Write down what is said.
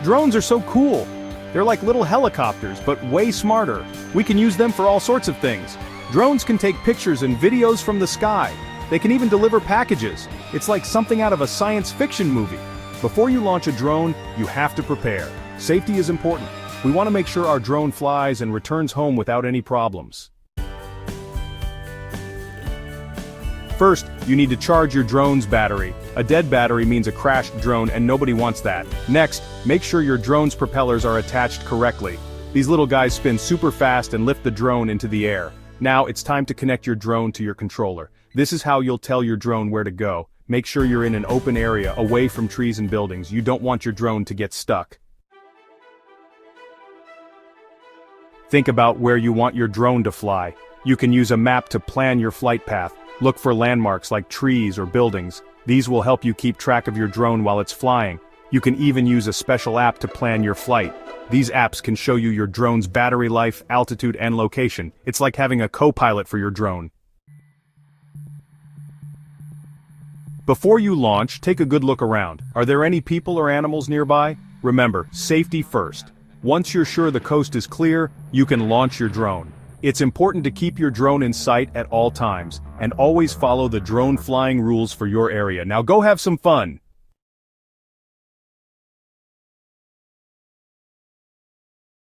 Drones are so cool. They're like little helicopters, but way smarter. We can use them for all sorts of things. Drones can take pictures and videos from the sky. They can even deliver packages. It's like something out of a science fiction movie. Before you launch a drone, you have to prepare. Safety is important. We want to make sure our drone flies and returns home without any problems. First, you need to charge your drone's battery. A dead battery means a crashed drone, and nobody wants that. Next, make sure your drone's propellers are attached correctly. These little guys spin super fast and lift the drone into the air. Now it's time to connect your drone to your controller. This is how you'll tell your drone where to go. Make sure you're in an open area, away from trees and buildings. You don't want your drone to get stuck. Think about where you want your drone to fly. You can use a map to plan your flight path. Look for landmarks like trees or buildings. These will help you keep track of your drone while it's flying. You can even use a special app to plan your flight. These apps can show you your drone's battery life, altitude, and location. It's like having a co-pilot for your drone. Before you launch, take a good look around. Are there any people or animals nearby? Remember, safety first. Once you're sure the coast is clear, you can launch your drone. It's important to keep your drone in sight at all times, and always follow the drone flying rules for your area. Now go have some fun!